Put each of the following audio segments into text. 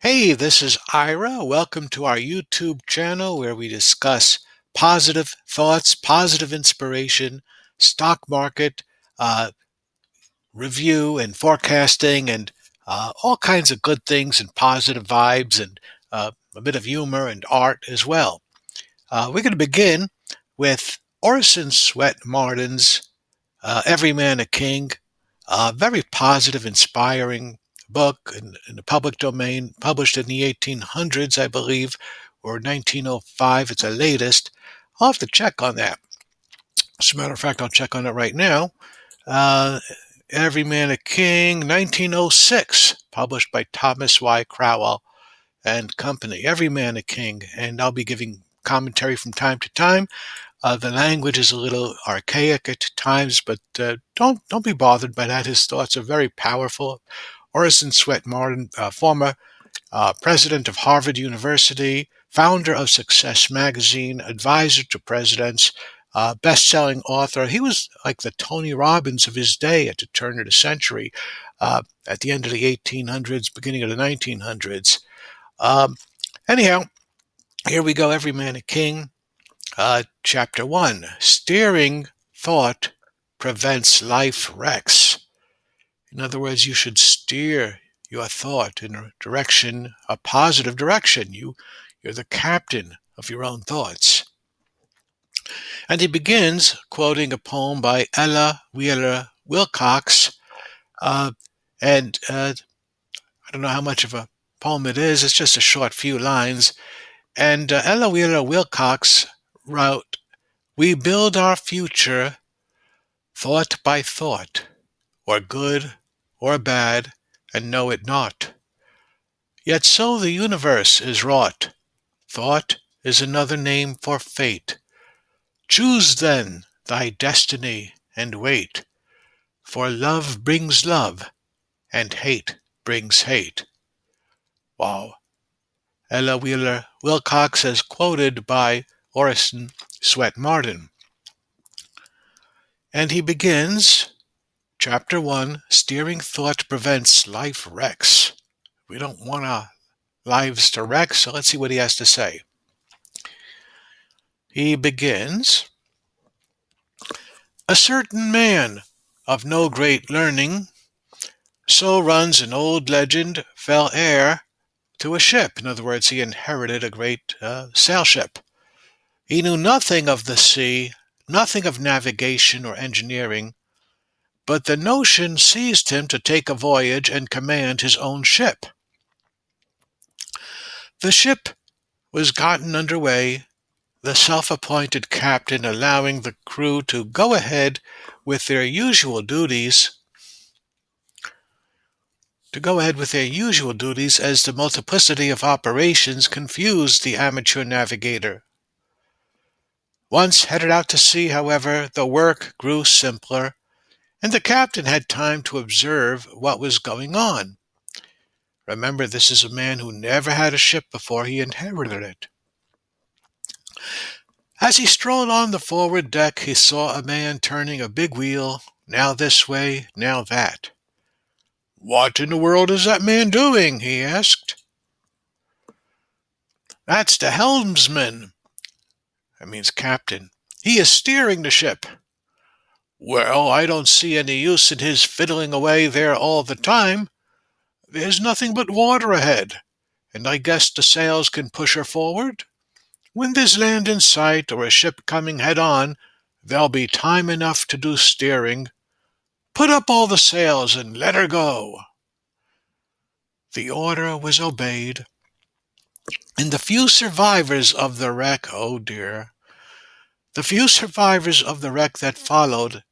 Hey, this is Ira. Welcome to our YouTube channel where we discuss positive thoughts, positive inspiration, stock market uh, review and forecasting, and all kinds of good things and positive vibes and a bit of humor and art as well. We're going to begin with Orson Swett Marden's Every Man a King, a very positive, inspiring book in the public domain, published in the 1800s, I believe, or 1905. It's the latest. I'll have to check on that. As a matter of fact, I'll check on it right now. Uh, Every Man a King, 1906, published by Thomas Y. Crowell and Company. Every Man a King, and I'll be giving commentary from time to time. The language is a little archaic at times, but don't be bothered by that. His thoughts are very powerful. Orson Swett Marden, former president of Harvard University, founder of Success Magazine, advisor to presidents, best-selling author. He was like the Tony Robbins of his day at the turn of the century, at the end of the 1800s, beginning of the 1900s. Um, Anyhow, here we go. Every Man a King. Chapter 1, Steering Thought Prevents Life Wrecks. In other words, you should steer your thought in a positive direction. You're the captain of your own thoughts. And he begins quoting a poem by Ella Wheeler Wilcox. And I don't know how much of a poem it is, it's just a short few lines. And Ella Wheeler Wilcox wrote, "We build our future thought by thought, or good or bad, and know it not. Yet so the universe is wrought. Thought is another name for fate. Choose then thy destiny and wait, for love brings love, and hate brings hate." Wow. Ella Wheeler Wilcox is quoted by Orson Swett Marden. And he begins, Chapter 1, Steering Thought Prevents Life Wrecks. We don't want our lives to wreck, so let's see what he has to say. He begins, "A certain man of no great learning, so runs an old legend, fell heir to a ship." In other words, he inherited a great sail ship. He knew nothing of the sea, nothing of navigation or engineering, but the notion seized him to take a voyage and command his own ship. The ship was gotten under way, the self-appointed captain allowing the crew to go ahead with their usual duties as the multiplicity of operations confused the amateur navigator. Once headed out to sea, however, the work grew simpler, and the captain had time to observe what was going on. Remember, this is a man who never had a ship before he inherited it. As he strolled on the forward deck, he saw a man turning a big wheel, now this way, now that. "What in the world is that man doing?" he asked. "That's the helmsman." That means captain. "He is steering the ship." "Well, I don't see any use in his fiddling away there all the time. There's nothing but water ahead, and I guess the sails can push her forward. When there's land in sight or a ship coming head-on, there'll be time enough to do steering. Put up all the sails and let her go." The order was obeyed, and the few survivors of the wreck, oh dear, the few survivors of the wreck that followed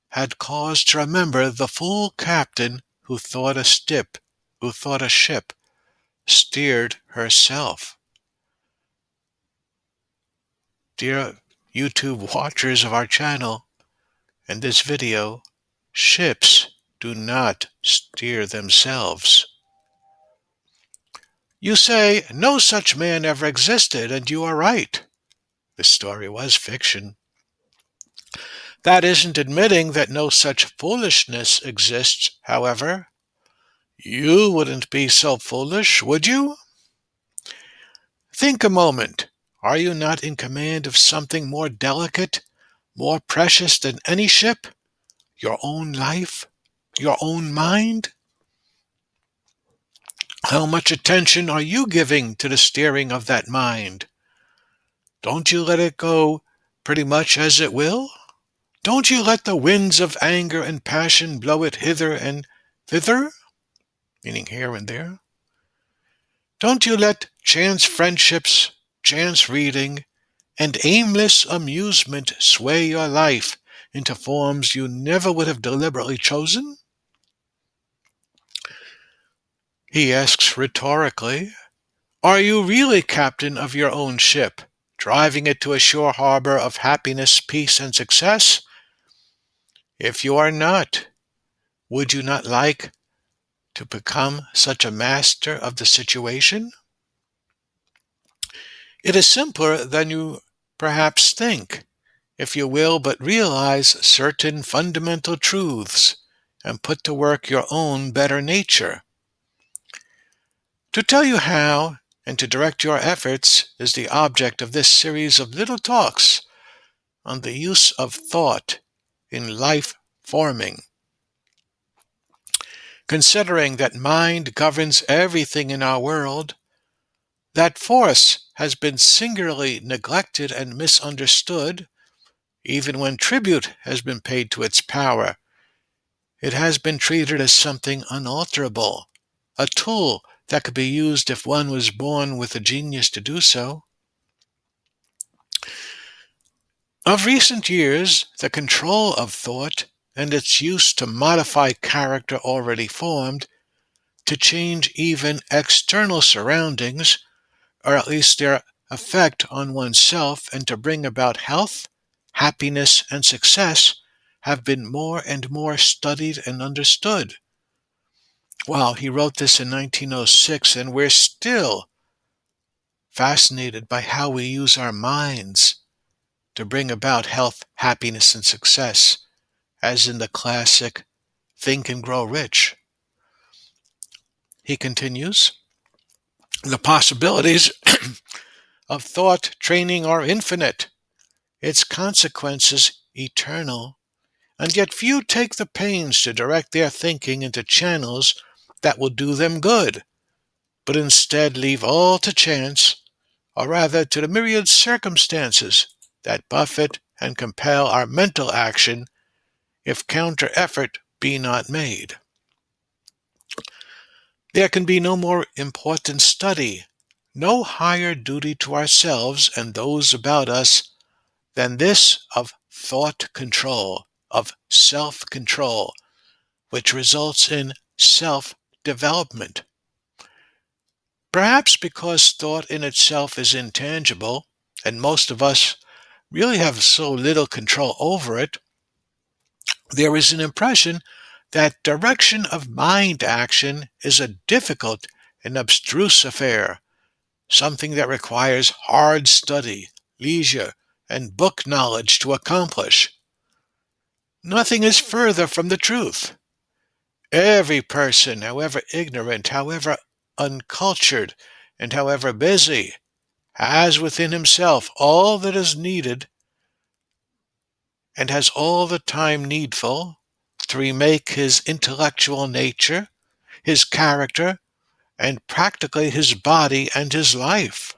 had cause to remember the fool captain who thought a ship steered herself. Dear YouTube watchers of our channel and this video, ships do not steer themselves. You say no such man ever existed, and you are right. The story was fiction. That isn't admitting that no such foolishness exists, however. You wouldn't be so foolish, would you? Think a moment. Are you not in command of something more delicate, more precious than any ship? Your own life? Your own mind? How much attention are you giving to the steering of that mind? Don't you let it go pretty much as it will? Don't you let the winds of anger and passion blow it hither and thither, meaning here and there? Don't you let chance friendships, chance reading, and aimless amusement sway your life into forms you never would have deliberately chosen? He asks rhetorically, are you really captain of your own ship, driving it to a shore harbor of happiness, peace, and success? If you are not, would you not like to become such a master of the situation? It is simpler than you perhaps think, if you will but realize certain fundamental truths and put to work your own better nature. To tell you how and to direct your efforts is the object of this series of little talks on the use of thought in life forming. Considering that mind governs everything in our world, that force has been singularly neglected and misunderstood, even when tribute has been paid to its power. It has been treated as something unalterable, a tool that could be used if one was born with a genius to do so. Of recent years, the control of thought and its use to modify character already formed, to change even external surroundings, or at least their effect on oneself, and to bring about health, happiness, and success, have been more and more studied and understood. Wow, he wrote this in 1906, and we're still fascinated by how we use our minds to bring about health, happiness, and success, as in the classic Think and Grow Rich. He continues, the possibilities of thought training are infinite, its consequences eternal, and yet few take the pains to direct their thinking into channels that will do them good, but instead leave all to chance, or rather to the myriad circumstances that buffet and compel our mental action if counter-effort be not made. There can be no more important study, no higher duty to ourselves and those about us than this of thought control, of self-control, which results in self-development. Perhaps because thought in itself is intangible, and most of us really have so little control over it, there is an impression that direction of mind action is a difficult and abstruse affair, something that requires hard study, leisure, and book knowledge to accomplish. Nothing is further from the truth. Every person, however ignorant, however uncultured, and however busy, has within himself all that is needed and has all the time needful to remake his intellectual nature, his character, and practically his body and his life.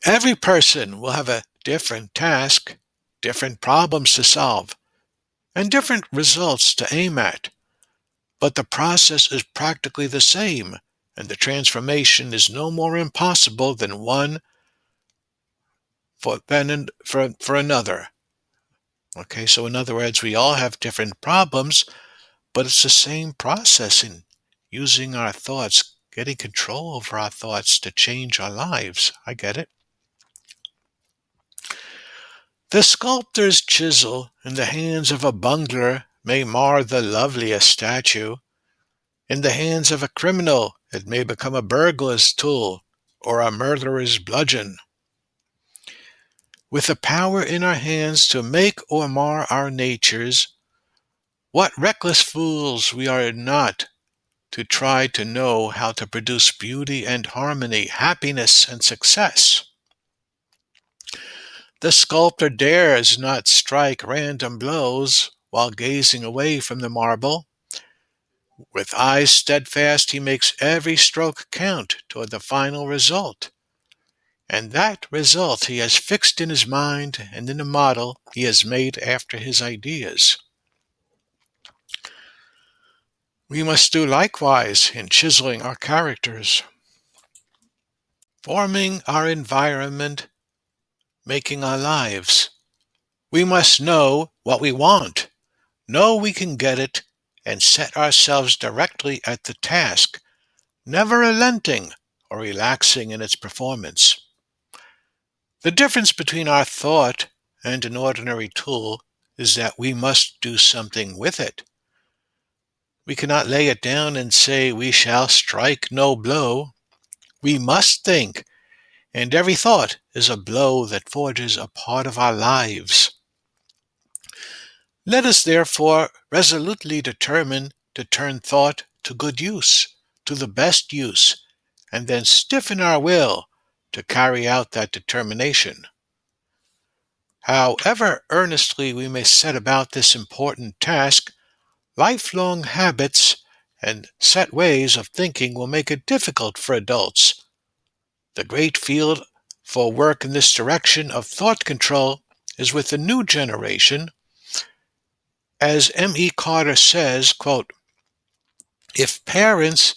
Every person will have a different task, different problems to solve, and different results to aim at, but the process is practically the same, and the transformation is no more impossible than one for another. Okay, so in other words, we all have different problems, but it's the same process in using our thoughts, getting control over our thoughts to change our lives. I get it. The sculptor's chisel in the hands of a bungler may mar the loveliest statue. In the hands of a criminal, it may become a burglar's tool or a murderer's bludgeon. With the power in our hands to make or mar our natures, what reckless fools we are not to try to know how to produce beauty and harmony, happiness and success. The sculptor dares not strike random blows while gazing away from the marble. With eyes steadfast, he makes every stroke count toward the final result. And that result he has fixed in his mind and in the model he has made after his ideas. We must do likewise in chiseling our characters, forming our environment, making our lives. We must know what we want, know we can get it, and set ourselves directly at the task, never relenting or relaxing in its performance. The difference between our thought and an ordinary tool is that we must do something with it. We cannot lay it down and say we shall strike no blow. We must think, and every thought is a blow that forges a part of our lives. Let us therefore resolutely determine to turn thought to good use, to the best use, and then stiffen our will to carry out that determination. However earnestly we may set about this important task, lifelong habits and set ways of thinking will make it difficult for adults. The great field for work in this direction of thought control is with the new generation. As M.E. Carter says, quote, "If parents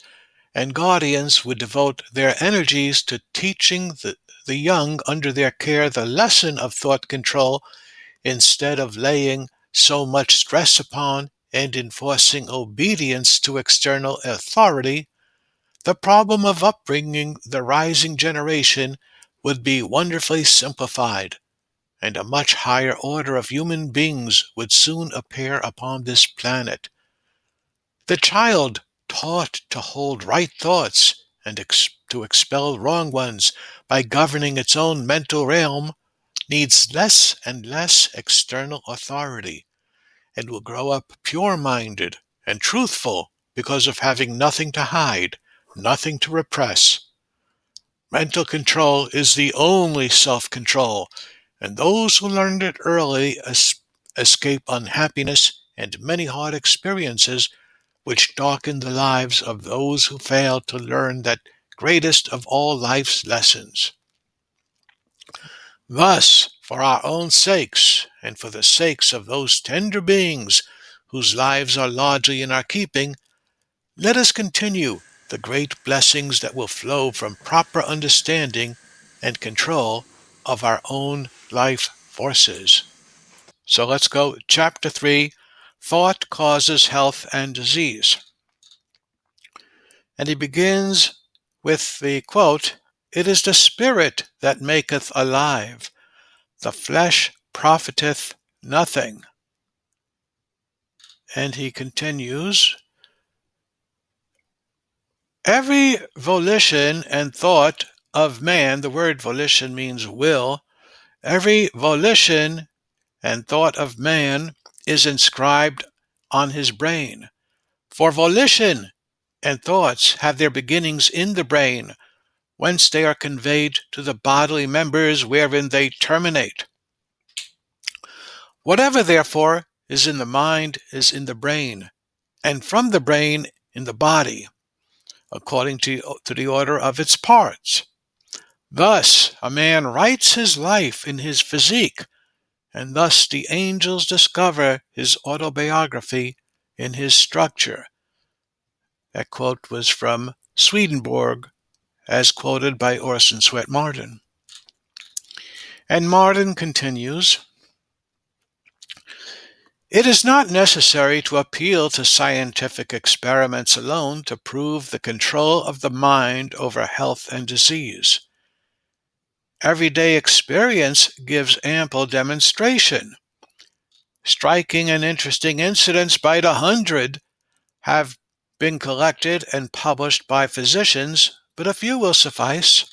and guardians would devote their energies to teaching the young under their care the lesson of thought control, instead of laying so much stress upon and enforcing obedience to external authority, the problem of upbringing the rising generation would be wonderfully simplified, and a much higher order of human beings would soon appear upon this planet. The child taught to hold right thoughts and to expel wrong ones by governing its own mental realm needs less and less external authority, and will grow up pure-minded and truthful because of having nothing to hide, nothing to repress. Mental control is the only self-control, and those who learned it early escape unhappiness and many hard experiences which darken the lives of those who fail to learn that greatest of all life's lessons. Thus, for our own sakes, and for the sakes of those tender beings whose lives are largely in our keeping, let us continue the great blessings that will flow from proper understanding and control of our own life forces. So let's go. Chapter 3, Thought Causes Health and Disease. And he begins with the quote, "It is the spirit that maketh alive. The flesh profiteth nothing." And he continues, "Every volition and thought of man," the word volition means will, "every volition and thought of man is inscribed on his brain. For volition and thoughts have their beginnings in the brain, whence they are conveyed to the bodily members wherein they terminate. Whatever, therefore, is in the mind is in the brain, and from the brain in the body, according to the order of its parts. Thus, a man writes his life in his physique, and thus the angels discover his autobiography in his structure." That quote was from Swedenborg, as quoted by Orson Swett Marden. And Marden continues, "It is not necessary to appeal to scientific experiments alone to prove the control of the mind over health and disease. Everyday experience gives ample demonstration. Striking and interesting incidents by the hundred have been collected and published by physicians, but a few will suffice.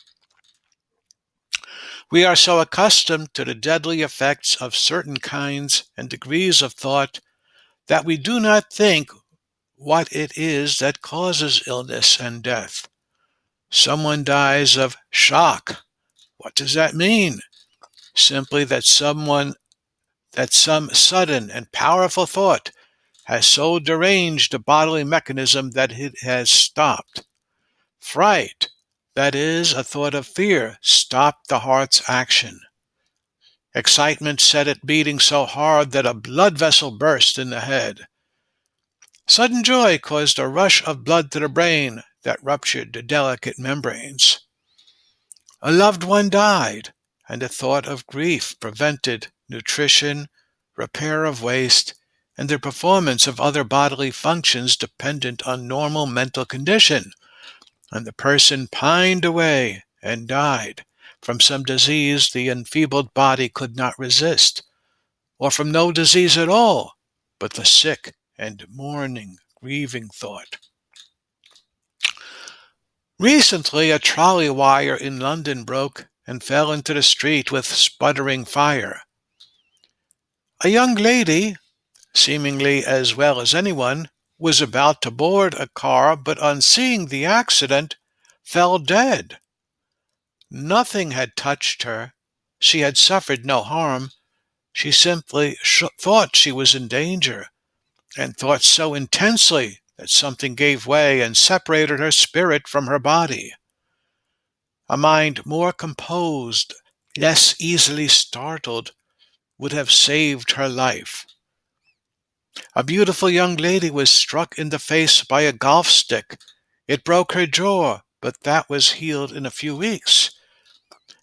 We are so accustomed to the deadly effects of certain kinds and degrees of thought that we do not think what it is that causes illness and death. Someone dies of shock. What does that mean? Simply that some sudden and powerful thought has so deranged the bodily mechanism that it has stopped. Fright, that is, a thought of fear, stopped the heart's action. Excitement set it beating so hard that a blood vessel burst in the head. Sudden joy caused a rush of blood to the brain that ruptured the delicate membranes. A loved one died, and the thought of grief prevented nutrition, repair of waste, and the performance of other bodily functions dependent on normal mental condition, and the person pined away and died from some disease the enfeebled body could not resist, or from no disease at all, but the sick and mourning, grieving thought. Recently, a trolley wire in London broke and fell into the street with sputtering fire. A young lady, seemingly as well as anyone, was about to board a car, but on seeing the accident, fell dead. Nothing had touched her. She had suffered no harm. She simply thought she was in danger, and thought so intensely that something gave way and separated her spirit from her body. A mind more composed, less easily startled, would have saved her life. A beautiful young lady was struck in the face by a golf stick. It broke her jaw, but that was healed in a few weeks.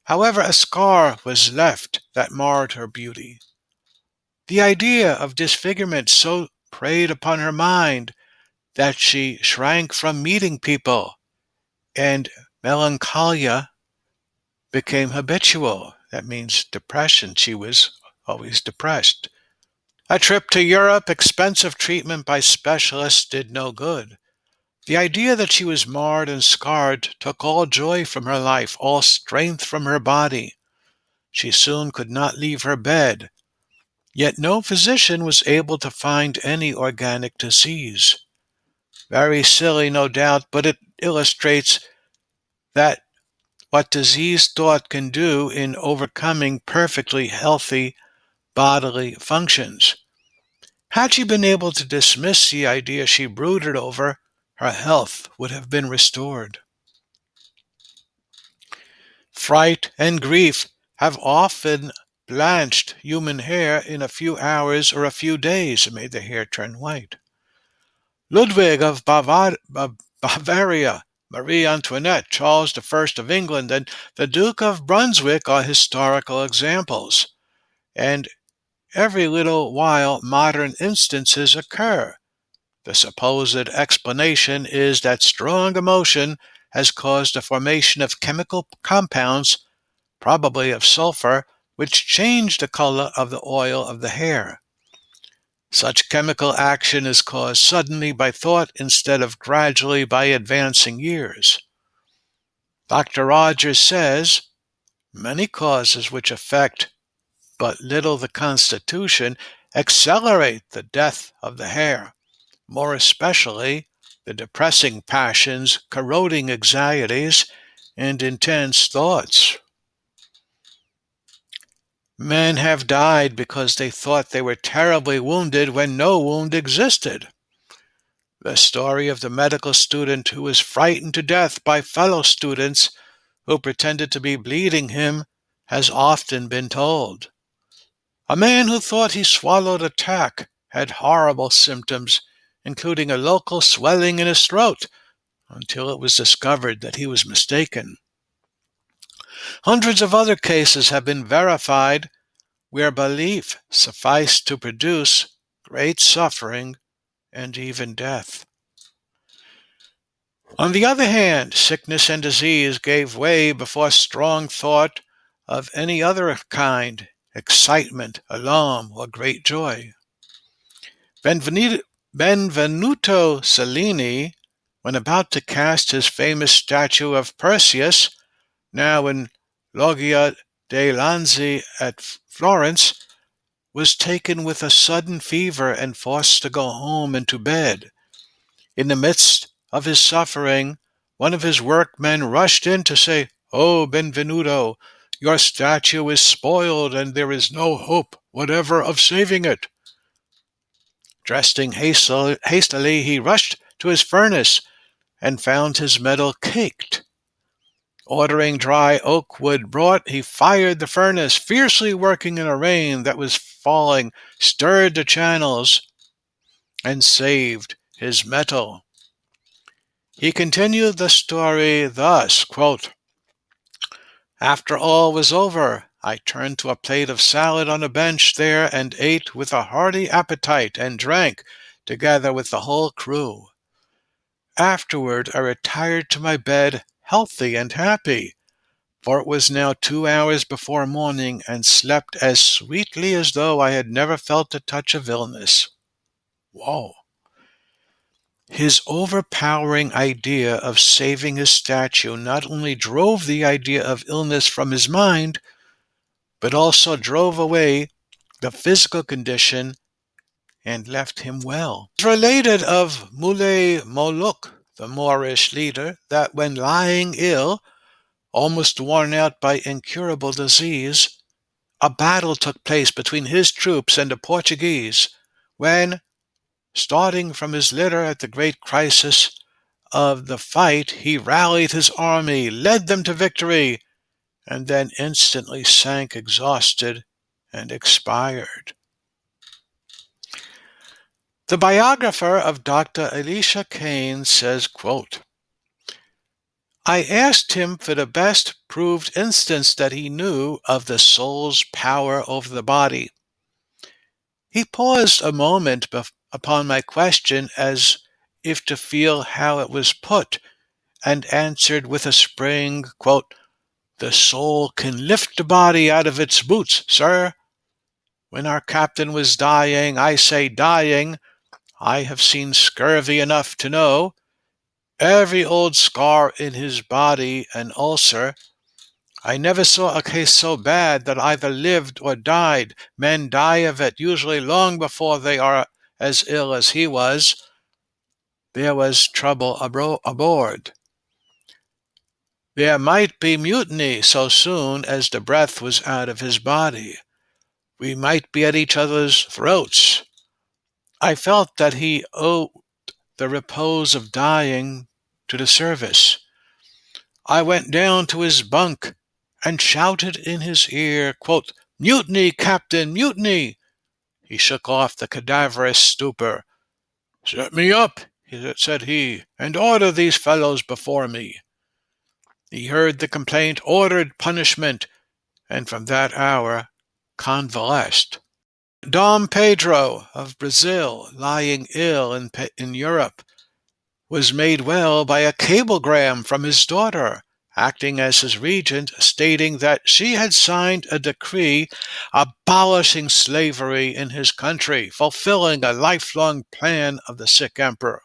However, a scar was left that marred her beauty. The idea of disfigurement so preyed upon her mind that she shrank from meeting people, and melancholia became habitual. That means depression. She was always depressed. A trip to Europe, expensive treatment by specialists did no good. The idea that she was marred and scarred took all joy from her life, all strength from her body. She soon could not leave her bed. Yet no physician was able to find any organic disease. Very silly, no doubt, but it illustrates that what disease thought can do in overcoming perfectly healthy bodily functions. Had she been able to dismiss the idea she brooded over, her health would have been restored. Fright and grief have often blanched human hair in a few hours or a few days and made the hair turn white. Ludwig of Bavaria, Marie Antoinette, Charles I of England, and the Duke of Brunswick are historical examples. And every little while modern instances occur. The supposed explanation is that strong emotion has caused the formation of chemical compounds, probably of sulfur, which change the color of the oil of the hair. Such chemical action is caused suddenly by thought instead of gradually by advancing years. Dr. Rogers says, many causes which affect but little the constitution accelerate the death of the hair, more especially the depressing passions, corroding anxieties, and intense thoughts. Men have died because they thought they were terribly wounded when no wound existed. The story of the medical student who was frightened to death by fellow students who pretended to be bleeding him has often been told. A man who thought he swallowed a tack had horrible symptoms, including a local swelling in his throat, until it was discovered that he was mistaken. Hundreds of other cases have been verified where belief sufficed to produce great suffering and even death. On the other hand, sickness and disease gave way before strong thought of any other kind, excitement, alarm, or great joy. Benvenuto Cellini, when about to cast his famous statue of Perseus, now in Loggia dei Lanzi at Florence, was taken with a sudden fever and forced to go home and to bed. In the midst of his suffering, one of his workmen rushed in to say, "Oh, Benvenuto, your statue is spoiled and there is no hope whatever of saving it." Dressing hastily, he rushed to his furnace and found his metal caked. Ordering dry oak wood brought, he fired the furnace, fiercely working in a rain that was falling, stirred the channels, and saved his metal. He continued the story thus, quote, "After all was over, I turned to a plate of salad on a bench there and ate with a hearty appetite and drank, together with the whole crew. Afterward, I retired to my bed, healthy and happy, for it was now 2 hours before morning, and slept as sweetly as though I had never felt a touch of illness." Whoa. His overpowering idea of saving his statue not only drove the idea of illness from his mind, but also drove away the physical condition and left him well. It's related of Muley Molouk, the Moorish leader, that when lying ill, almost worn out by incurable disease, a battle took place between his troops and the Portuguese, when, starting from his litter at the great crisis of the fight, he rallied his army, led them to victory, and then instantly sank exhausted and expired. The biographer of Dr. Elisha Kane says, quote, "I asked him for the best proved instance that he knew of the soul's power over the body. He paused a moment upon my question as if to feel how it was put, and answered with a spring, quote, 'The soul can lift the body out of its boots, sir. When our captain was dying, I say dying, I have seen scurvy enough to know, every old scar in his body an ulcer. I never saw a case so bad that either lived or died. Men die of it, usually long before they are as ill as he was. There was trouble aboard. There might be mutiny so soon as the breath was out of his body. We might be at each other's throats. I felt that he owed the repose of dying to the service. I went down to his bunk and shouted in his ear, quote, 'Mutiny, Captain, mutiny!' He shook off the cadaverous stupor. 'Set me up,' said he, 'and order these fellows before me.' He heard the complaint, ordered punishment, and from that hour convalesced. Dom Pedro of Brazil, lying ill in Europe, was made well by a cablegram from his daughter, acting as his regent, stating that she had signed a decree abolishing slavery in his country, fulfilling a lifelong plan of the sick emperor.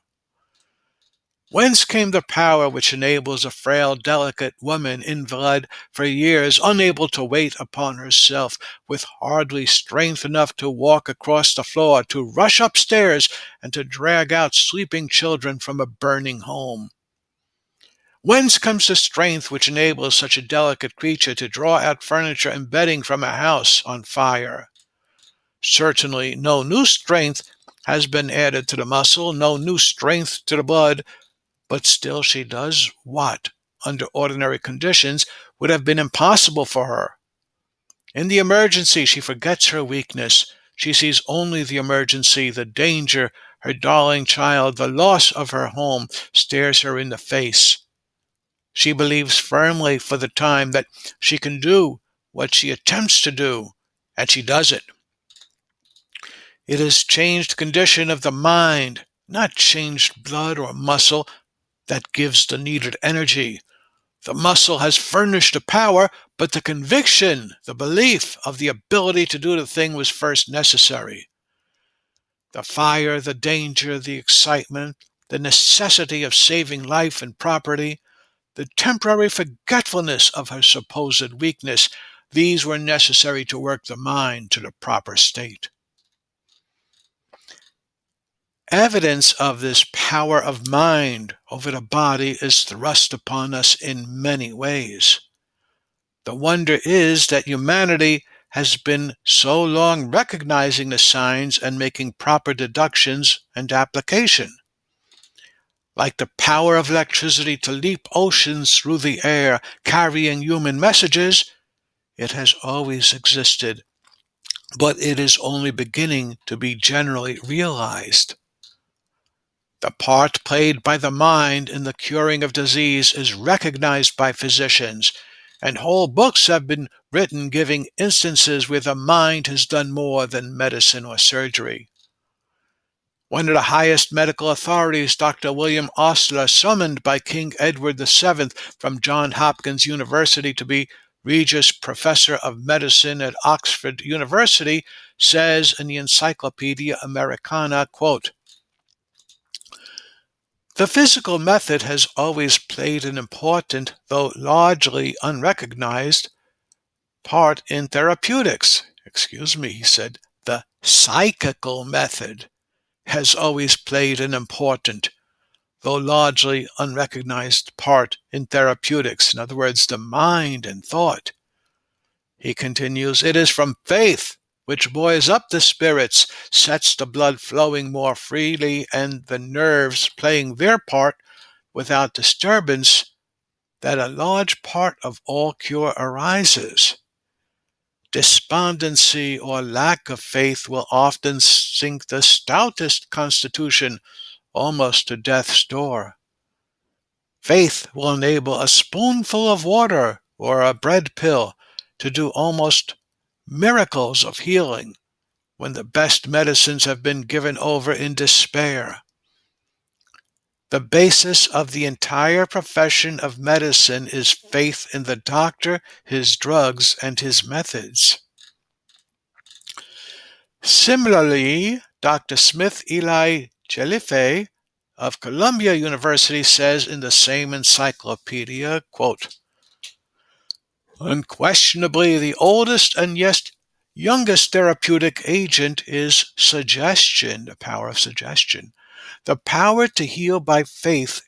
Whence came the power which enables a frail, delicate woman, invalid for years, unable to wait upon herself, with hardly strength enough to walk across the floor, to rush upstairs, and to drag out sleeping children from a burning home? Whence comes the strength which enables such a delicate creature to draw out furniture and bedding from a house on fire? Certainly no new strength has been added to the muscle, no new strength to the blood, but still she does what, under ordinary conditions, would have been impossible for her. In the emergency, she forgets her weakness. She sees only the emergency, the danger, her darling child, the loss of her home stares her in the face. She believes firmly for the time that she can do what she attempts to do, and she does it. It is changed condition of the mind, not changed blood or muscle, that gives the needed energy. The muscle has furnished the power, but the conviction, the belief of the ability to do the thing was first necessary. The fire, the danger, the excitement, the necessity of saving life and property, the temporary forgetfulness of her supposed weakness, these were necessary to work the mind to the proper state. Evidence of this power of mind over the body is thrust upon us in many ways. The wonder is that humanity has been so long recognizing the signs and making proper deductions and application. Like the power of electricity to leap oceans through the air, carrying human messages, it has always existed, but it is only beginning to be generally realized. The part played by the mind in the curing of disease is recognized by physicians, and whole books have been written giving instances where the mind has done more than medicine or surgery. One of the highest medical authorities, Dr. William Osler, summoned by King Edward VII from Johns Hopkins University to be Regius Professor of Medicine at Oxford University, says in the Encyclopedia Americana, quote, "The physical method has always played an important, though largely unrecognized, part in therapeutics." Excuse me, he said. The psychical method has always played an important, though largely unrecognized part in therapeutics. In other words, the mind and thought. He continues, "It is from faith, which buoys up the spirits, sets the blood flowing more freely, and the nerves playing their part without disturbance, that a large part of all cure arises. Despondency or lack of faith will often sink the stoutest constitution almost to death's door. Faith will enable a spoonful of water or a bread pill to do almost miracles of healing when the best medicines have been given over in despair. The basis of the entire profession of medicine is faith in the doctor, his drugs, and his methods." Similarly, Dr. Smith Eli Jelliffe of Columbia University says in the same encyclopedia, quote, "Unquestionably, the oldest and yet youngest therapeutic agent is suggestion, the power of suggestion. The power to heal by faith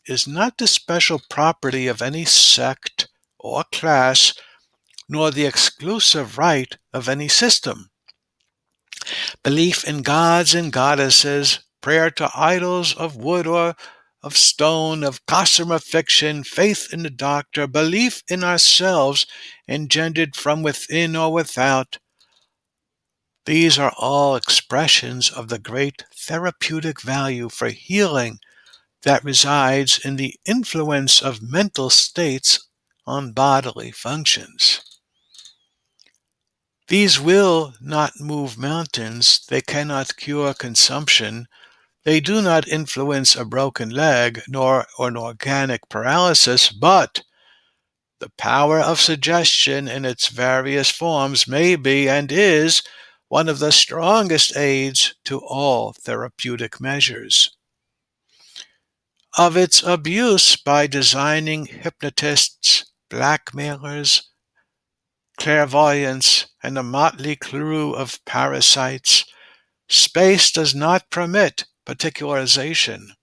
is not the special property of any sect or class, nor the exclusive right of any system. Belief in gods and goddesses, prayer to idols of wood or of stone, of gossamer fiction, faith in the doctor, belief in ourselves engendered from within or without, these are all expressions of the great therapeutic value for healing that resides in the influence of mental states on bodily functions. These will not move mountains, they cannot cure consumption, they do not influence a broken leg nor an organic paralysis, but the power of suggestion in its various forms may be and is one of the strongest aids to all therapeutic measures. Of its abuse by designing hypnotists, blackmailers, clairvoyants, and a motley crew of parasites, space does not permit particularization.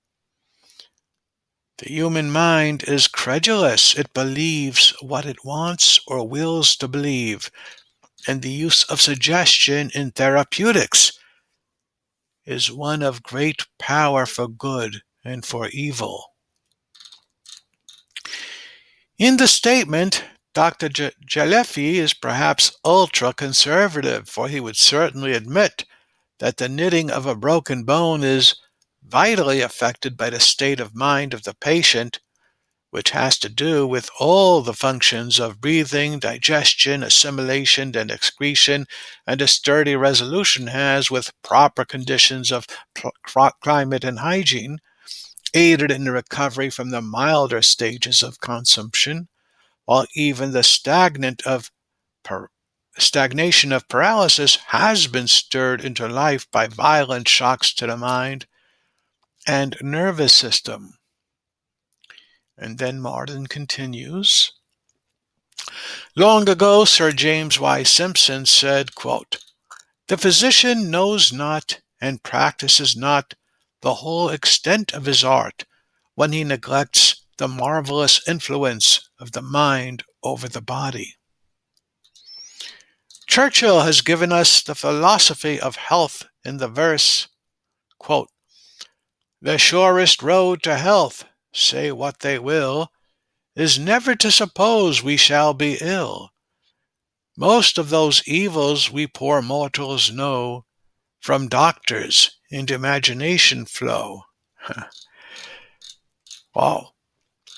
The human mind is credulous. It believes what it wants or wills to believe, and the use of suggestion in therapeutics is one of great power for good and for evil." In the statement, Dr. Jelliffe is perhaps ultra-conservative, for he would certainly admit that the knitting of a broken bone is vitally affected by the state of mind of the patient, which has to do with all the functions of breathing, digestion, assimilation, and excretion, and a sturdy resolution has with proper conditions of climate and hygiene, aided in the recovery from the milder stages of consumption, while even the stagnation of paralysis has been stirred into life by violent shocks to the mind and nervous system. And then Marden continues, "Long ago, Sir James Y. Simpson said, quote, 'The physician knows not and practices not the whole extent of his art when he neglects the marvelous influence of the mind over the body. Churchill has given us the philosophy of health in the verse, quote, "The surest road to health, say what they will, is never to suppose we shall be ill. Most of those evils we poor mortals know from doctors and imagination flow." Wow.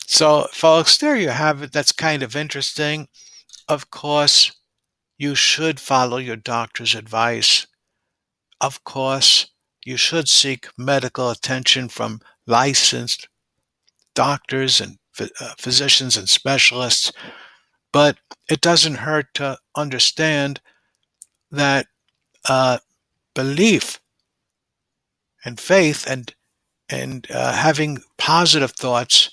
So, folks, there you have it. That's kind of interesting. Of course, you should follow your doctor's advice. Of course, you should seek medical attention from licensed doctors and physicians and specialists, but it doesn't hurt to understand that belief and faith and having positive thoughts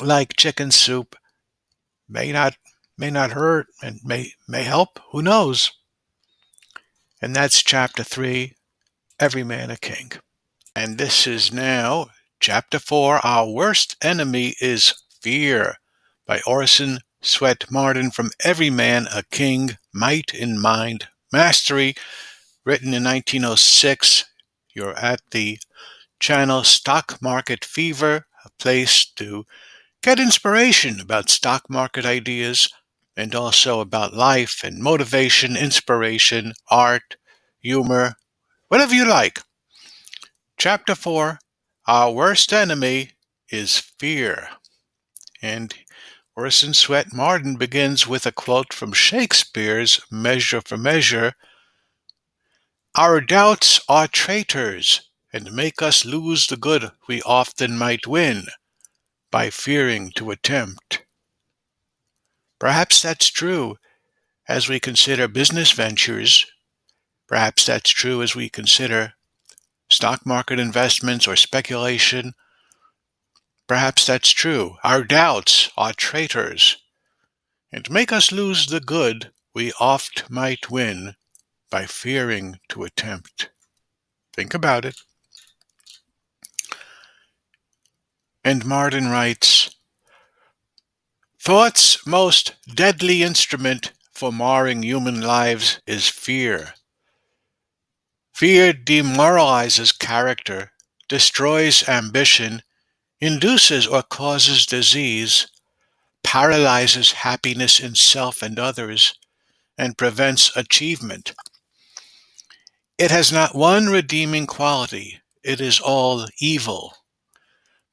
like chicken soup may not hurt and may help. Who knows? And that's chapter 3, Every Man a King. And this is now chapter 4, Our Worst Enemy is Fear, by Orson Swett Marden, from Every Man a King, Might in Mind Mastery, written in 1906. You're at the channel Stock Market Fever, a place to get inspiration about stock market ideas and also about life and motivation, inspiration, art, humor, whatever you like. Chapter 4, Our Worst Enemy is Fear. And Orson Swett Marden begins with a quote from Shakespeare's Measure for Measure. "Our doubts are traitors, and make us lose the good we often might win by fearing to attempt." Perhaps that's true as we consider business ventures. Perhaps that's true as we consider stock market investments or speculation. Perhaps that's true. Our doubts are traitors, and make us lose the good we oft might win by fearing to attempt. Think about it. And Marden writes, "Thought's most deadly instrument for marring human lives is fear. Fear demoralizes character, destroys ambition, induces or causes disease, paralyzes happiness in self and others, and prevents achievement. It has not one redeeming quality. It is all evil.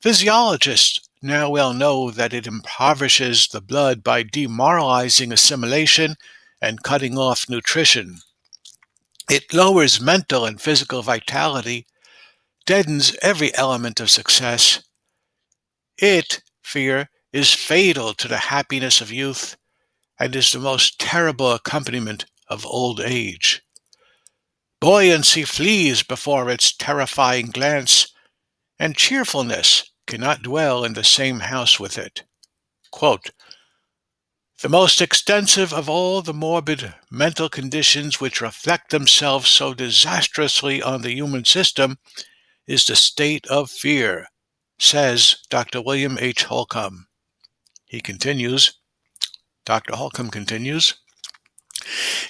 Physiologists now well know that it impoverishes the blood by demoralizing assimilation and cutting off nutrition. It lowers mental and physical vitality, deadens every element of success. Fear, is fatal to the happiness of youth and is the most terrible accompaniment of old age. Buoyancy flees before its terrifying glance, and cheerfulness cannot dwell in the same house with it." Quote, "The most extensive of all the morbid mental conditions which reflect themselves so disastrously on the human system is the state of fear," says Dr. William H. Holcomb. Dr. Holcomb continues,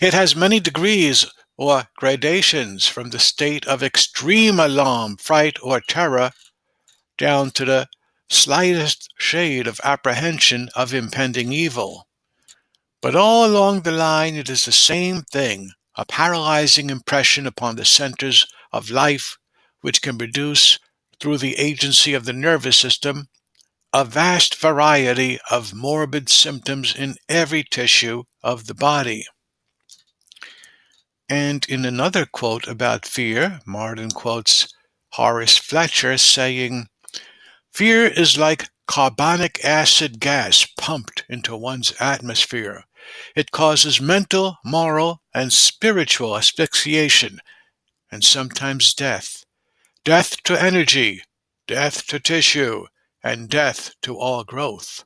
"It has many degrees or gradations, from the state of extreme alarm, fright, or terror, down to the slightest shade of apprehension of impending evil. But all along the line it is the same thing, a paralyzing impression upon the centers of life which can produce, through the agency of the nervous system, a vast variety of morbid symptoms in every tissue of the body." And in another quote about fear, Marden quotes Horace Fletcher saying, "Fear is like carbonic acid gas pumped into one's atmosphere. It causes mental, moral, and spiritual asphyxiation, and sometimes death. Death to energy, death to tissue, and death to all growth."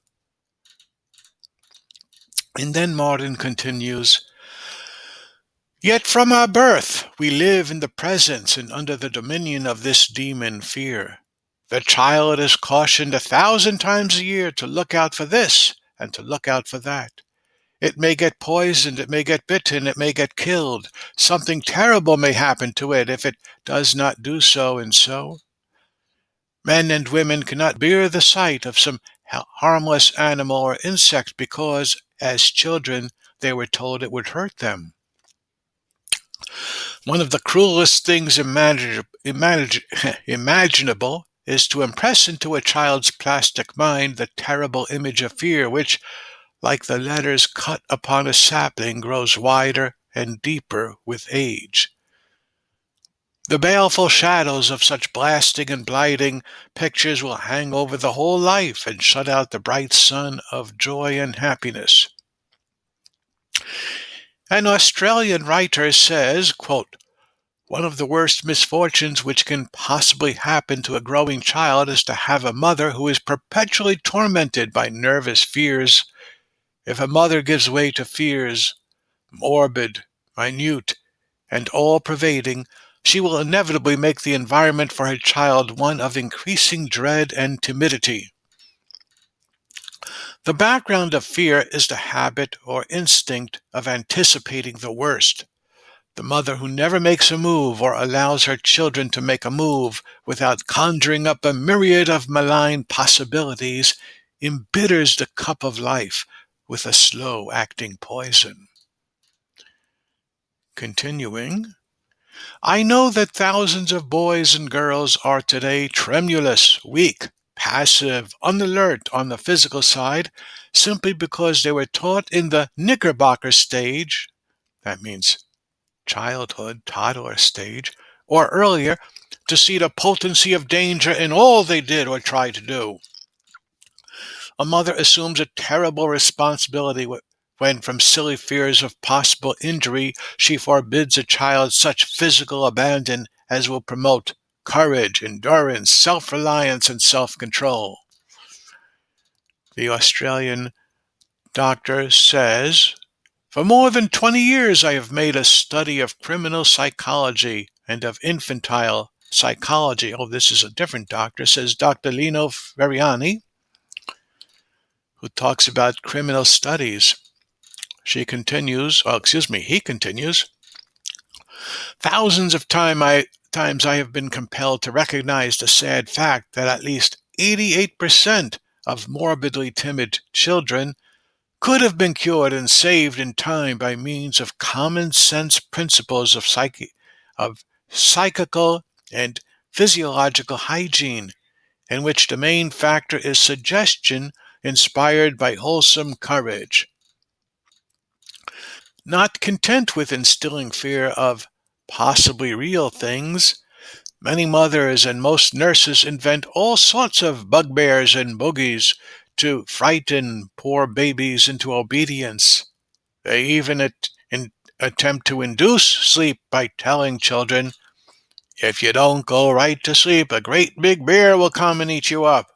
And then Marden continues, Yet from our birth we live in the presence and under the dominion of this demon fear. The child is cautioned 1,000 times a year to look out for this and to look out for that. It may get poisoned, it may get bitten, it may get killed. Something terrible may happen to it if it does not do so and so. Men and women cannot bear the sight of some harmless animal or insect because, as children, they were told it would hurt them. One of the cruelest things imaginable is to impress into a child's plastic mind the terrible image of fear, which, like the letters cut upon a sapling, grows wider and deeper with age. The baleful shadows of such blasting and blighting pictures will hang over the whole life and shut out the bright sun of joy and happiness. An Australian writer says, quote, "One of the worst misfortunes which can possibly happen to a growing child is to have a mother who is perpetually tormented by nervous fears. If a mother gives way to fears, morbid, minute, and all-pervading, she will inevitably make the environment for her child one of increasing dread and timidity." The background of fear is the habit or instinct of anticipating the worst. The mother who never makes a move or allows her children to make a move without conjuring up a myriad of malign possibilities embitters the cup of life with a slow-acting poison. Continuing, I know that thousands of boys and girls are today tremulous, weak, passive, unalert on the physical side, simply because they were taught in the Knickerbocker stage, that means childhood, toddler stage, or earlier, to see the potency of danger in all they did or tried to do. A mother assumes a terrible responsibility when, from silly fears of possible injury, she forbids a child such physical abandon as will promote courage, endurance, self-reliance, and self-control. The Australian doctor says, "For more than 20 years I have made a study of criminal psychology and of infantile psychology." Oh, this is a different doctor, says Dr. Lino Ferriani, who talks about criminal studies. He continues, "Thousands of times I have been compelled to recognize the sad fact that at least 88% of morbidly timid children could have been cured and saved in time by means of common sense principles of psychical and physiological hygiene, in which the main factor is suggestion inspired by wholesome courage. Not content with instilling fear of possibly real things, many mothers and most nurses invent all sorts of bugbears and bogies to frighten poor babies into obedience. They even attempt to induce sleep by telling children, 'If you don't go right to sleep, a great big bear will come and eat you up.'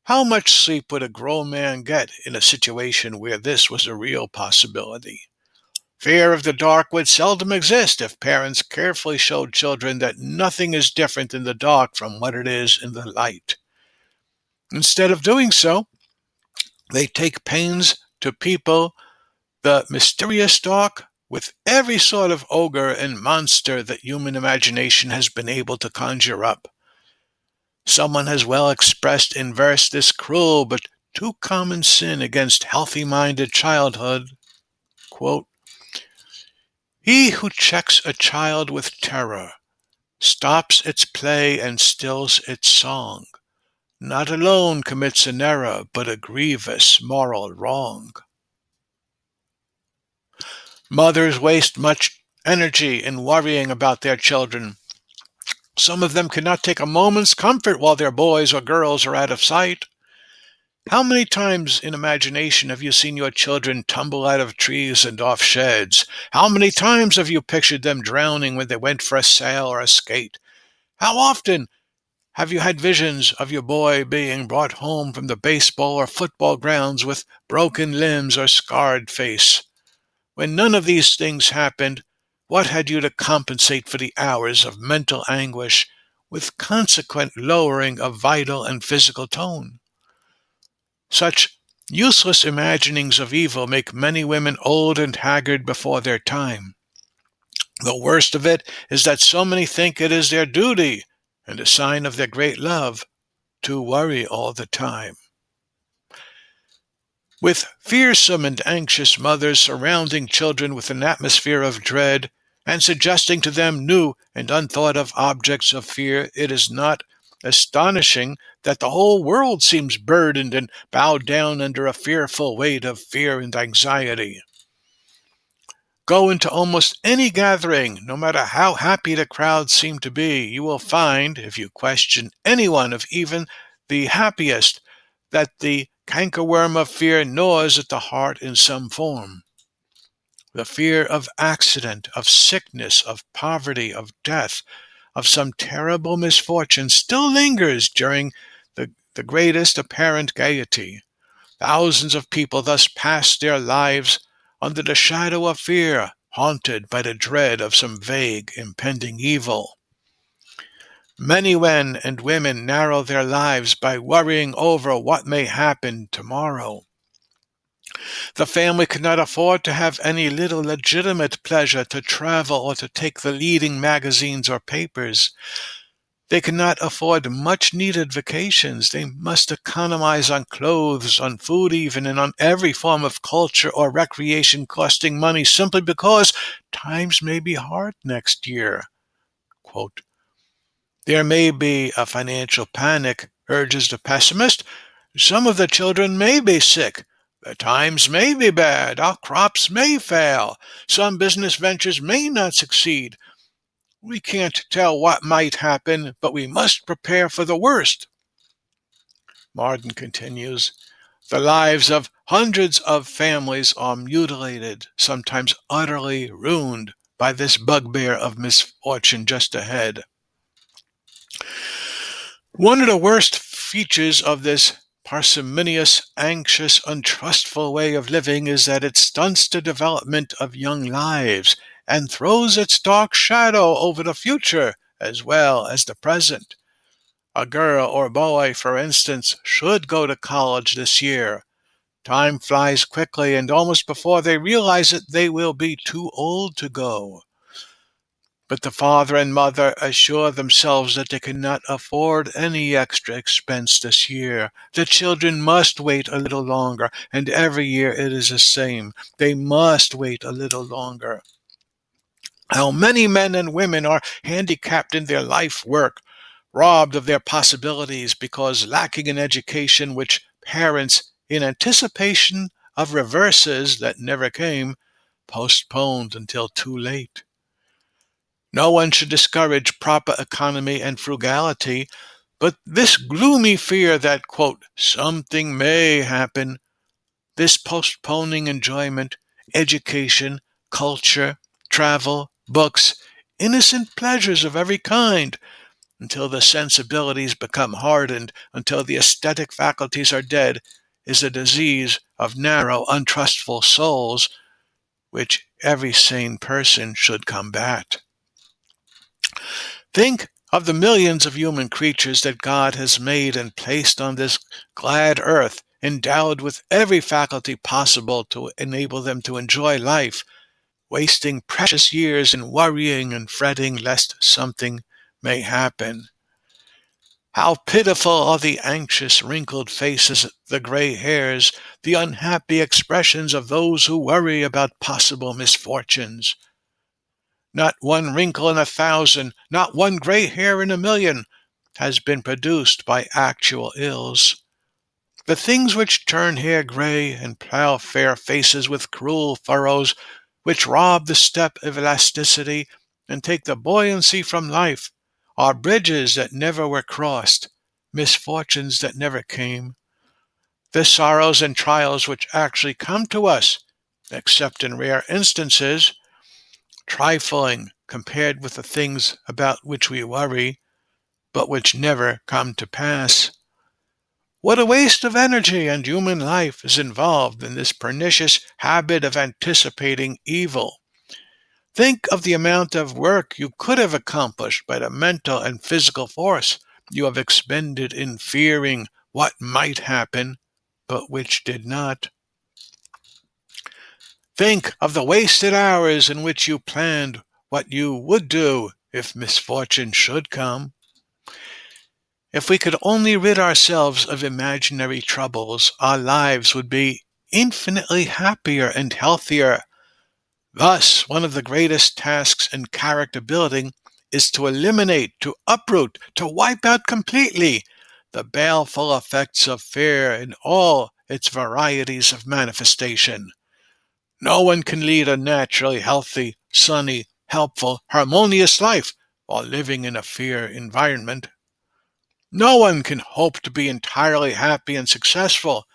How much sleep would a grown man get in a situation where this was a real possibility? Fear of the dark would seldom exist if parents carefully showed children that nothing is different in the dark from what it is in the light. Instead of doing so, they take pains to people the mysterious dark with every sort of ogre and monster that human imagination has been able to conjure up. Someone has well expressed in verse this cruel but too common sin against healthy-minded childhood. Quote, "He who checks a child with terror, stops its play and stills its song, not alone commits an error, but a grievous moral wrong." Mothers waste much energy in worrying about their children. Some of them cannot take a moment's comfort while their boys or girls are out of sight. How many times in imagination have you seen your children tumble out of trees and off sheds? How many times have you pictured them drowning when they went for a sail or a skate? How often have you had visions of your boy being brought home from the baseball or football grounds with broken limbs or scarred face? When none of these things happened, what had you to compensate for the hours of mental anguish with consequent lowering of vital and physical tone? Such useless imaginings of evil make many women old and haggard before their time. The worst of it is that so many think it is their duty and a sign of their great love to worry all the time. With fearsome and anxious mothers surrounding children with an atmosphere of dread and suggesting to them new and unthought of objects of fear, it is not astonishing that the whole world seems burdened and bowed down under a fearful weight of fear and anxiety. Go into almost any gathering, no matter how happy the crowds seem to be, you will find, if you question any one of even the happiest, that the cankerworm of fear gnaws at the heart in some form. The fear of accident, of sickness, of poverty, of death, of some terrible misfortune still lingers during the greatest apparent gaiety. Thousands of people thus pass their lives under the shadow of fear, haunted by the dread of some vague, impending evil. Many men and women narrow their lives by worrying over what may happen tomorrow. The family cannot afford to have any little legitimate pleasure to travel or to take the leading magazines or papers. They cannot afford much-needed vacations. They must economize on clothes, on food even, and on every form of culture or recreation costing money simply because times may be hard next year. Quote, there may be a financial panic, urges the pessimist. Some of the children may be sick. The times may be bad. Our crops may fail. Some business ventures may not succeed. We can't tell what might happen, but we must prepare for the worst. Marden continues, the lives of hundreds of families are mutilated, sometimes utterly ruined by this bugbear of misfortune just ahead. One of the worst features of this parsimonious, anxious, untrustful way of living is that it stunts the development of young lives and throws its dark shadow over the future as well as the present. A girl or boy, for instance, should go to college this year. Time flies quickly, and almost before they realize it, they will be too old to go. But the father and mother assure themselves that they cannot afford any extra expense this year. The children must wait a little longer, and every year it is the same. They must wait a little longer. How many men and women are handicapped in their life work, robbed of their possibilities because lacking an education which parents, in anticipation of reverses that never came, postponed until too late. No one should discourage proper economy and frugality, but this gloomy fear that, quote, something may happen, this postponing enjoyment, education, culture, travel, books, innocent pleasures of every kind, until the sensibilities become hardened, until the aesthetic faculties are dead, is a disease of narrow, untrustful souls, which every sane person should combat. Think of the millions of human creatures that God has made and placed on this glad earth, endowed with every faculty possible to enable them to enjoy life, wasting precious years in worrying and fretting lest something may happen. How pitiful are the anxious, wrinkled faces, the gray hairs, the unhappy expressions of those who worry about possible misfortunes. Not one wrinkle in 1,000, not one gray hair in 1,000,000 has been produced by actual ills. The things which turn hair gray and plough fair faces with cruel furrows, which rob the step of elasticity and take the buoyancy from life, are bridges that never were crossed, misfortunes that never came. The sorrows and trials which actually come to us, except in rare instances, trifling compared with the things about which we worry, but which never come to pass. What a waste of energy and human life is involved in this pernicious habit of anticipating evil. Think of the amount of work you could have accomplished by the mental and physical force you have expended in fearing what might happen, but which did not. Think of the wasted hours in which you planned what you would do if misfortune should come. If we could only rid ourselves of imaginary troubles, our lives would be infinitely happier and healthier. Thus, one of the greatest tasks in character building is to eliminate, to uproot, to wipe out completely the baleful effects of fear in all its varieties of manifestation. No one can lead a naturally healthy, sunny, helpful, harmonious life while living in a fear environment. No one can hope to be entirely happy and successful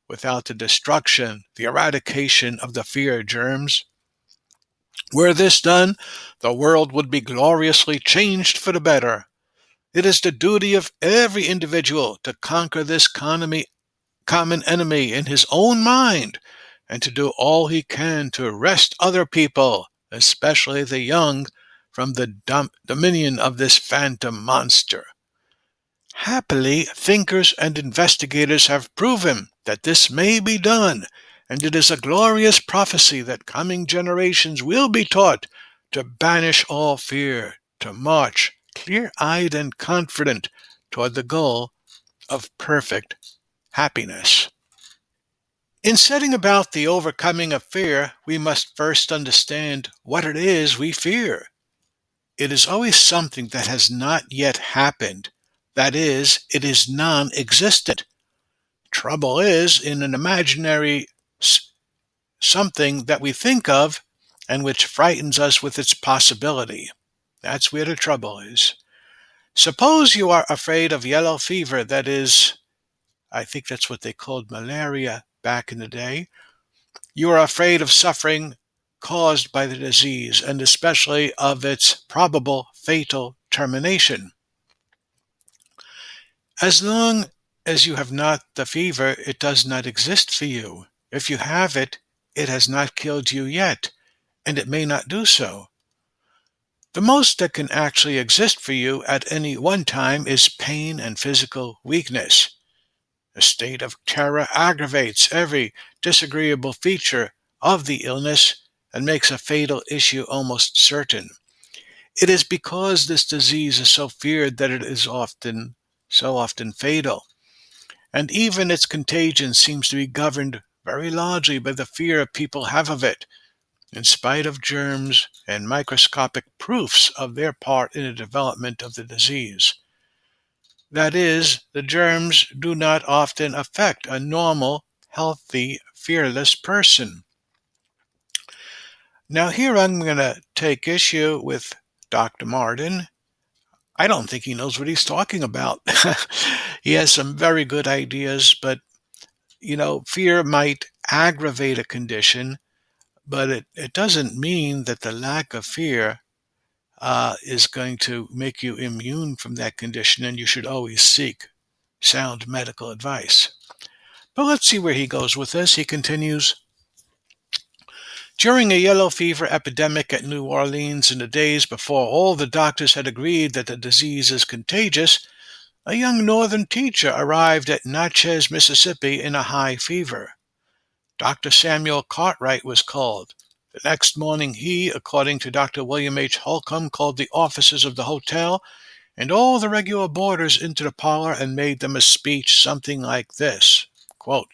without the destruction, the eradication of the fear germs. Were this done, the world would be gloriously changed for the better. It is the duty of every individual to conquer this common enemy in his own mind and to do all he can to wrest other people, especially the young, from the dominion of this phantom monster. Happily, thinkers and investigators have proven that this may be done, and it is a glorious prophecy that coming generations will be taught to banish all fear, to march clear-eyed and confident toward the goal of perfect happiness. In setting about the overcoming of fear, we must first understand what it is we fear. It is always something that has not yet happened. That is, it is non-existent. Trouble is in an imaginary something that we think of and which frightens us with its possibility. That's where the trouble is. Suppose you are afraid of yellow fever, that is, I think that's what they called malaria back in the day. You are afraid of suffering caused by the disease, and especially of its probable fatal termination. As long as you have not the fever, it does not exist for you. If you have it, it has not killed you yet, and it may not do so. The most that can actually exist for you at any one time is pain and physical weakness. A state of terror aggravates every disagreeable feature of the illness and makes a fatal issue almost certain. It is because this disease is so feared that it is so often fatal, and even its contagion seems to be governed very largely by the fear people have of it, in spite of germs and microscopic proofs of their part in the development of the disease. That is, the germs do not often affect a normal, healthy, fearless person. Now, here I'm going to take issue with Dr. Marden. I don't think he knows what he's talking about. He has some very good ideas, but, fear might aggravate a condition, but it doesn't mean that the lack of fear is going to make you immune from that condition, and you should always seek sound medical advice. But let's see where he goes with this. He continues, during a yellow fever epidemic at New Orleans in the days before all the doctors had agreed that the disease is contagious, a young northern teacher arrived at Natchez, Mississippi in a high fever. Dr. Samuel Cartwright was called. The next morning he, according to Dr. William H. Holcomb, called the officers of the hotel and all the regular boarders into the parlor and made them a speech something like this, quote,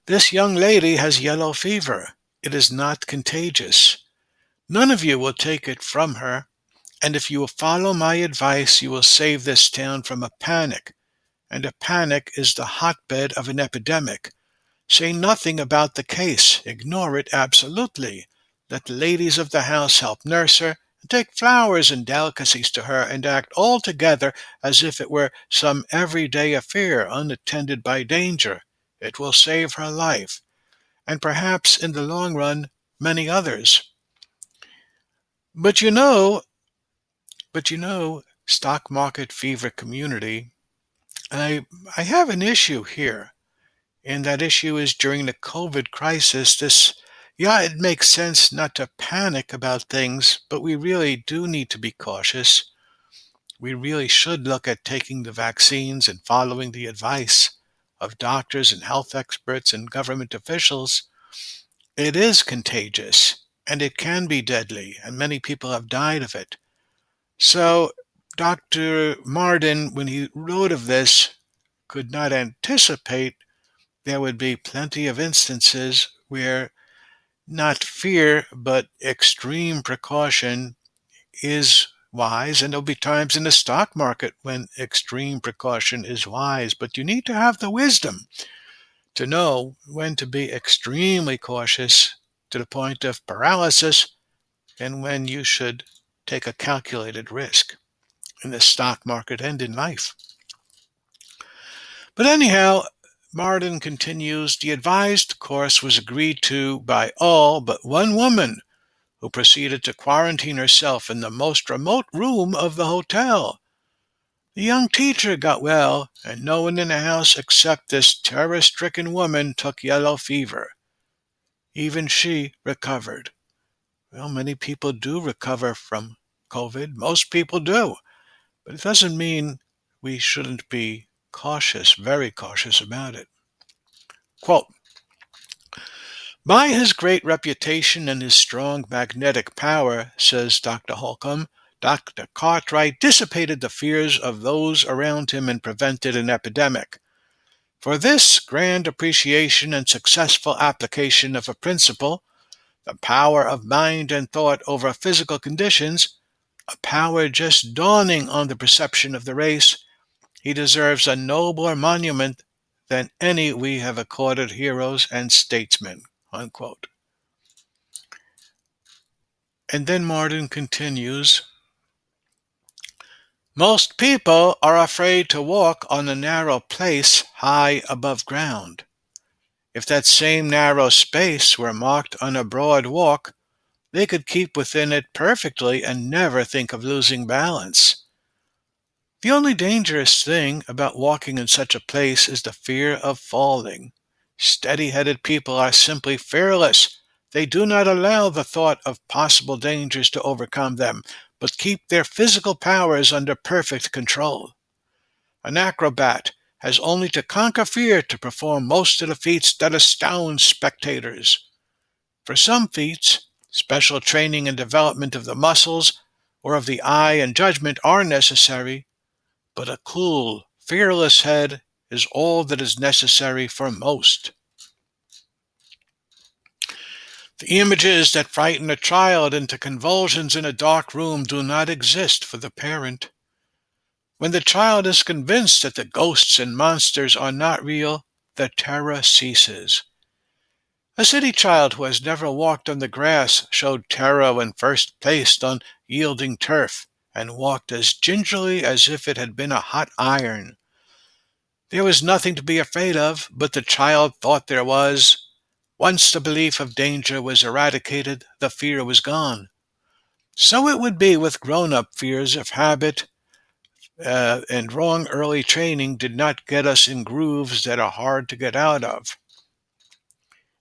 "This young lady has yellow fever. It is not contagious. None of you will take it from her, and if you will follow my advice, you will save this town from a panic, and a panic is the hotbed of an epidemic. Say nothing about the case. Ignore it absolutely. Let the ladies of the house help nurse her, and take flowers and delicacies to her, and act altogether as if it were some everyday affair unattended by danger. It will save her life, and perhaps in the long run, many others. But you know, stock market fever community, And I have an issue here, and that issue is during the COVID crisis. Yeah, it makes sense not to panic about things, but we really do need to be cautious. We really should look at taking the vaccines and following the advice of doctors and health experts and government officials. It is contagious, and it can be deadly, and many people have died of it. So, Dr. Marden, when he wrote of this, could not anticipate there would be plenty of instances where not fear, but extreme precaution is wise. And there'll be times in the stock market when extreme precaution is wise, but you need to have the wisdom to know when to be extremely cautious to the point of paralysis and when you should take a calculated risk in the stock market and in life. But anyhow, Marden continues, the advised course was agreed to by all but one woman, who proceeded to quarantine herself in the most remote room of the hotel. The young teacher got well, and no one in the house except this terror-stricken woman took yellow fever. Even she recovered. Well, many people do recover from COVID. Most people do. But it doesn't mean we shouldn't be cautious, very cautious about it. Quote, by his great reputation and his strong magnetic power, says Dr. Holcomb, Dr. Cartwright dissipated the fears of those around him and prevented an epidemic. For this grand appreciation and successful application of a principle, the power of mind and thought over physical conditions, a power just dawning on the perception of the race, he deserves a nobler monument than any we have accorded heroes and statesmen. Unquote. And then Marden continues, most people are afraid to walk on a narrow place high above ground. If that same narrow space were marked on a broad walk, they could keep within it perfectly and never think of losing balance. The only dangerous thing about walking in such a place is the fear of falling. Steady-headed people are simply fearless. They do not allow the thought of possible dangers to overcome them, but keep their physical powers under perfect control. An acrobat has only to conquer fear to perform most of the feats that astound spectators. For some feats, special training and development of the muscles or of the eye and judgment are necessary, but a cool, fearless head is all that is necessary for most. The images that frighten a child into convulsions in a dark room do not exist for the parent. When the child is convinced that the ghosts and monsters are not real, the terror ceases. A city child who has never walked on the grass showed terror when first placed on yielding turf, and walked as gingerly as if it had been a hot iron. There was nothing to be afraid of, but the child thought there was. Once the belief of danger was eradicated, the fear was gone. So it would be with grown-up fears if habit and wrong early training did not get us in grooves that are hard to get out of.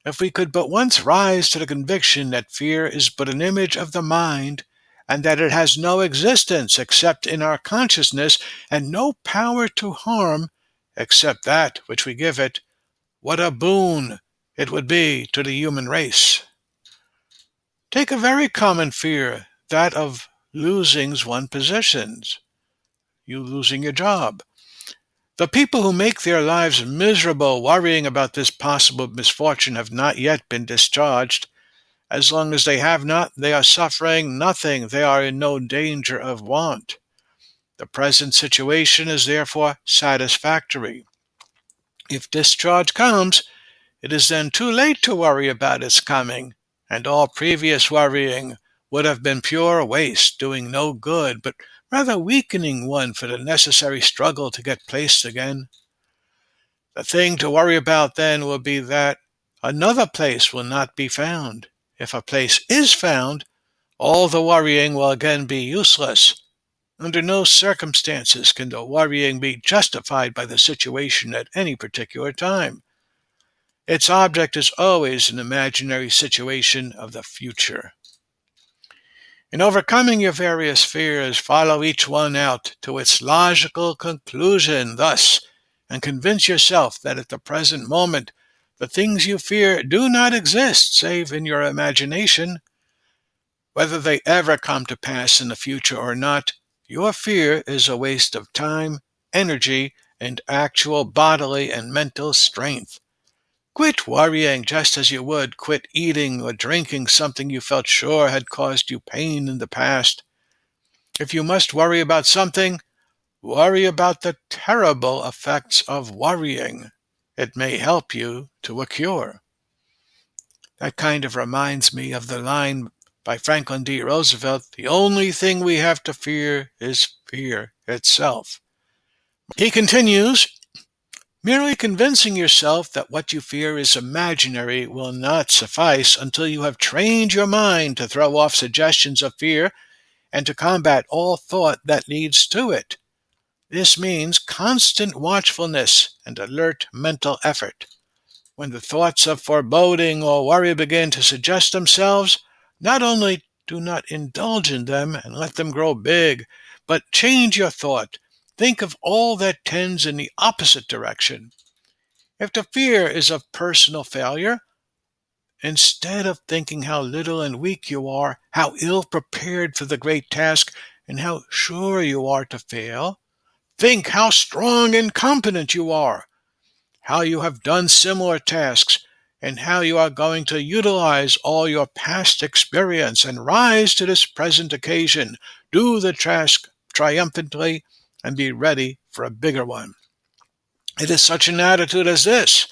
If we could but once rise to the conviction that fear is but an image of the mind, and that it has no existence except in our consciousness, and no power to harm except that which we give it, what a boon it would be to the human race. Take a very common fear, that of losing one's possessions, you losing your job. The people who make their lives miserable worrying about this possible misfortune have not yet been discharged. As long as they have not, they are suffering nothing. They are in no danger of want. The present situation is therefore satisfactory. If discharge comes, it is then too late to worry about its coming, and all previous worrying would have been pure waste, doing no good, but rather weakening one for the necessary struggle to get placed again. The thing to worry about then will be that another place will not be found. If a place is found, all the worrying will again be useless. Under no circumstances can the worrying be justified by the situation at any particular time. Its object is always an imaginary situation of the future. In overcoming your various fears, follow each one out to its logical conclusion thus, and convince yourself that at the present moment the things you fear do not exist save in your imagination. Whether they ever come to pass in the future or not, your fear is a waste of time, energy, and actual bodily and mental strength. Quit worrying just as you would quit eating or drinking something you felt sure had caused you pain in the past. If you must worry about something, worry about the terrible effects of worrying. It may help you to a cure. That kind of reminds me of the line by Franklin D. Roosevelt, "The only thing we have to fear is fear itself." He continues, "Merely convincing yourself that what you fear is imaginary will not suffice until you have trained your mind to throw off suggestions of fear and to combat all thought that leads to it. This means constant watchfulness and alert mental effort. When the thoughts of foreboding or worry begin to suggest themselves, not only do not indulge in them and let them grow big, but change your thought. Think of all that tends in the opposite direction. If the fear is of personal failure, instead of thinking how little and weak you are, how ill prepared for the great task, and how sure you are to fail, think how strong and competent you are, how you have done similar tasks, and how you are going to utilize all your past experience and rise to this present occasion, do the task triumphantly, and be ready for a bigger one. It is such an attitude as this,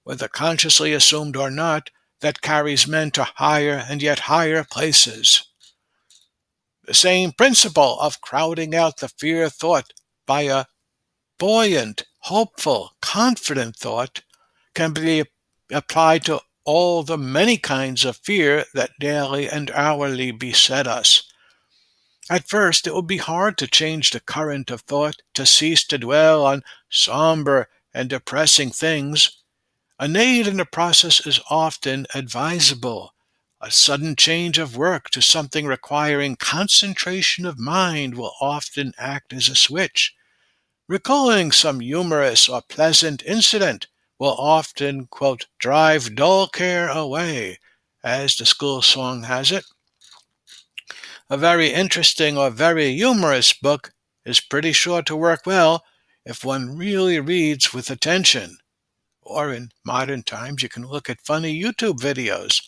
whether consciously assumed or not, that carries men to higher and yet higher places. The same principle of crowding out the fear thought by a buoyant, hopeful, confident thought can be applied to all the many kinds of fear that daily and hourly beset us. At first, it will be hard to change the current of thought, to cease to dwell on somber and depressing things. An aid in the process is often advisable. A sudden change of work to something requiring concentration of mind will often act as a switch. Recalling some humorous or pleasant incident will often, quote, drive dull care away, as the school song has it. A very interesting or very humorous book is pretty sure to work well if one really reads with attention. Or in modern times, you can look at funny YouTube videos.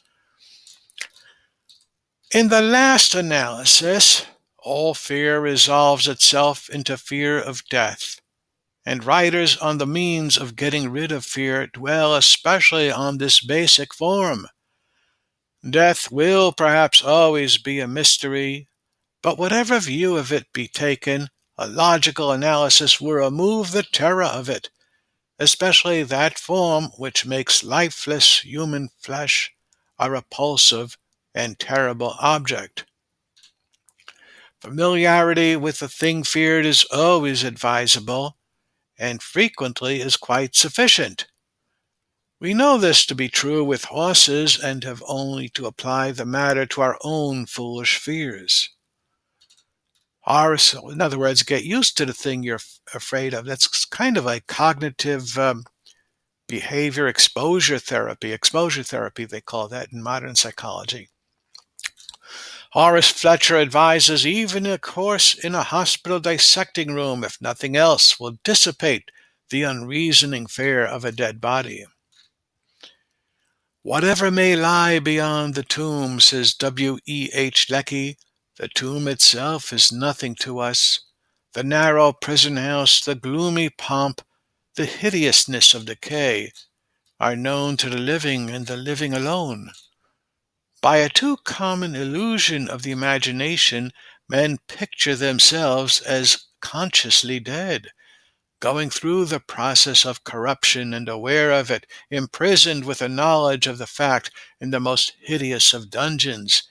In the last analysis, all fear resolves itself into fear of death, and writers on the means of getting rid of fear dwell especially on this basic form. Death will perhaps always be a mystery, but whatever view of it be taken, a logical analysis will remove the terror of it, especially that form which makes lifeless human flesh a repulsive and terrible object. Familiarity with the thing feared is always advisable, and frequently is quite sufficient. We know this to be true with horses and have only to apply the matter to our own foolish fears. In other words, get used to the thing you're afraid of. That's kind of like cognitive behavior exposure therapy. Exposure therapy, they call that in modern psychology. Horace Fletcher advises even a course in a hospital dissecting room, if nothing else, will dissipate the unreasoning fear of a dead body. Whatever may lie beyond the tomb, says W. E. H. Lecky, the tomb itself is nothing to us. The narrow prison house, the gloomy pomp, the hideousness of decay are known to the living and the living alone. By a too common illusion of the imagination, men picture themselves as consciously dead, going through the process of corruption and aware of it, imprisoned with a knowledge of the fact in the most hideous of dungeons.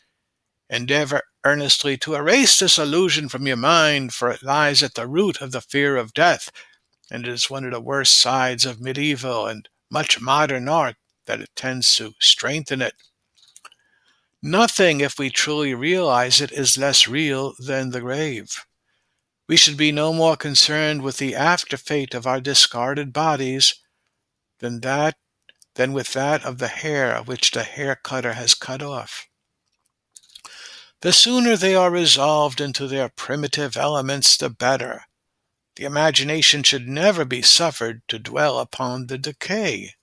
Endeavor earnestly to erase this illusion from your mind, for it lies at the root of the fear of death, and it is one of the worst sides of medieval and much modern art that it tends to strengthen it. Nothing, if we truly realize it, is less real than the grave. We should be no more concerned with the after fate of our discarded bodies than with that of the hair which the hair cutter has cut off. The sooner they are resolved into their primitive elements, the better. The imagination should never be suffered to dwell upon the decay.